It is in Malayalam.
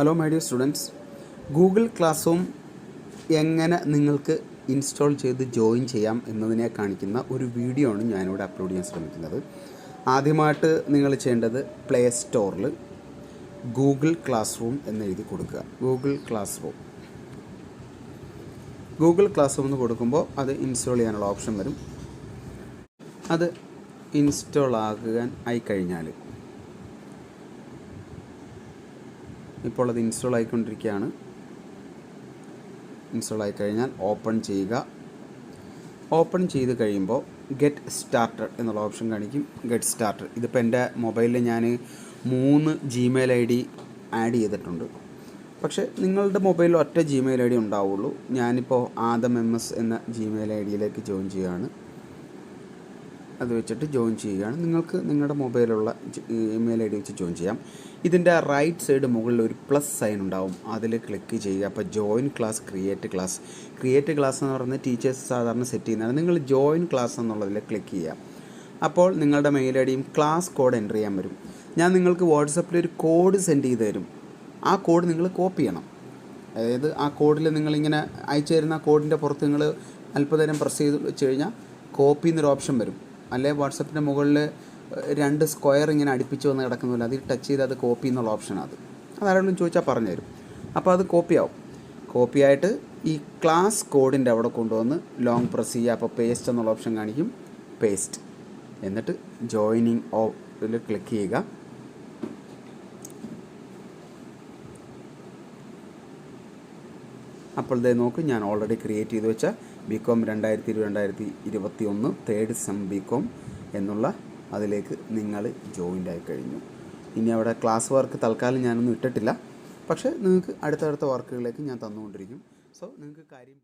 Hello my dear students, Google class room എങ്ങനെ നിങ്ങൾക്ക് ഇൻസ്റ്റാൾ ചെയ്ത് ജോയിൻ ചെയ്യാം എന്നതിനെ കാണിക്കുന്ന ഒരു വീഡിയോ ആണ് ഞാനിവിടെ അപ്ലോഡ് ചെയ്യാൻ ശ്രമിക്കുന്നത്. ആദ്യമായിട്ട് നിങ്ങൾ ചെയ്യേണ്ടത് പ്ലേ സ്റ്റോറിൽ ഗൂഗിൾ ക്ലാസ് റൂം എന്നെഴുതി കൊടുക്കുക. ഗൂഗിൾ ക്ലാസ് റൂം എന്ന് കൊടുക്കുമ്പോൾ അത് ഇൻസ്റ്റാൾ ചെയ്യാനുള്ള ഓപ്ഷൻ വരും. അത് ഇൻസ്റ്റാൾ ആയിക്കഴിഞ്ഞാൽ ഇപ്പോൾ അത് ഇൻസ്റ്റാൾ ആയിക്കൊണ്ടിരിക്കുകയാണ്. ഇൻസ്റ്റാൾ ആയിക്കഴിഞ്ഞാൽ ഓപ്പൺ ചെയ്യുക. ഓപ്പൺ ചെയ്ത് കഴിയുമ്പോൾ ഗെറ്റ് സ്റ്റാർട്ടഡ് എന്നുള്ള ഓപ്ഷൻ കാണിക്കും. ഗെറ്റ് സ്റ്റാർട്ടഡ് ഇതിപ്പോൾ എൻ്റെ മൊബൈലിൽ ഞാൻ 3 Gmail ID ആഡ് ചെയ്തിട്ടുണ്ട്. പക്ഷേ നിങ്ങളുടെ മൊബൈലിൽ ഒറ്റ Gmail ID ഉണ്ടാവുള്ളൂ. ഞാനിപ്പോൾ ആദം MS എന്ന Gmail ID ജോയിൻ ചെയ്യുകയാണ്. അത് വെച്ചിട്ട് ജോയിൻ ചെയ്യുകയാണ്. നിങ്ങൾക്ക് നിങ്ങളുടെ മൊബൈലുള്ള ഇമെയിൽ ID വെച്ച് ജോയിൻ ചെയ്യാം. ഇതിൻ്റെ റൈറ്റ് സൈഡ് മുകളിൽ ഒരു പ്ലസ് സൈൻ ഉണ്ടാവും, അതിൽ ക്ലിക്ക് ചെയ്യുക. അപ്പോൾ ജോയിൻ ക്ലാസ്, ക്രിയേറ്റ് ക്ലാസ് എന്ന് പറയുന്നത് ടീച്ചേഴ്സ് സാധാരണ സെറ്റ് ചെയ്യുന്നതാണ്. നിങ്ങൾ ജോയിൻ ക്ലാസ് എന്നുള്ളതിൽ ക്ലിക്ക് ചെയ്യുക. അപ്പോൾ നിങ്ങളുടെ മെയിൽ IDയും ക്ലാസ് കോഡ് എൻ്റർ ചെയ്യാൻ വരും. ഞാൻ നിങ്ങൾക്ക് വാട്സപ്പിൽ ഒരു കോഡ് സെൻഡ് ചെയ്ത് തരും. ആ കോഡ് നിങ്ങൾ കോപ്പി ചെയ്യണം. അതായത് ആ കോഡിൽ നിങ്ങളിങ്ങനെ അയച്ചു തരുന്ന കോഡിൻ്റെ പുറത്ത് നിങ്ങൾ അല്പനേരം പ്രസ് ചെയ്ത് വെച്ച് കഴിഞ്ഞാൽ കോപ്പി എന്നൊരു ഓപ്ഷൻ വരും. അല്ലെ വാട്സപ്പിൻ്റെ മുകളിൽ 2 സ്ക്വയർ ഇങ്ങനെ അടുപ്പിച്ച് വന്ന് കിടക്കുന്നില്ല, അതിൽ ടച്ച് ചെയ്ത് അത് കോപ്പി എന്നുള്ള ഓപ്ഷനാണ്. അതാരെങ്കിലും ചോദിച്ചാൽ പറഞ്ഞു തരും. അപ്പോൾ അത് കോപ്പിയാവും. കോപ്പിയായിട്ട് ഈ ക്ലാസ് കോഡിൻ്റെ അവിടെ കൊണ്ടുവന്ന് ലോങ് പ്രസ് ചെയ്യുക. അപ്പോൾ പേസ്റ്റ് എന്നുള്ള ഓപ്ഷൻ കാണിക്കും. പേസ്റ്റ് എന്നിട്ട് ജോയിനിങ് ഓഫിൽ ക്ലിക്ക് ചെയ്യുക. അപ്പോൾ ഇതേ നോക്ക്, ഞാൻ ഓൾറെഡി ക്രിയേറ്റ് ചെയ്ത് വെച്ച BCom 2020-2021 തേർഡ് സെം BCom എന്നുള്ള അതിലേക്ക് നിങ്ങൾ ജോയിൻ്റ് ആയി കഴിഞ്ഞു. ഇനി അവിടെ ക്ലാസ് വർക്ക് തൽക്കാലം ഞാനൊന്നും ഇട്ടിട്ടില്ല, പക്ഷേ നിങ്ങൾക്ക് അടുത്തടുത്ത വർക്കുകളിലേക്ക് ഞാൻ തന്നുകൊണ്ടിരിക്കും. സോ നിങ്ങൾക്ക് കാര്യം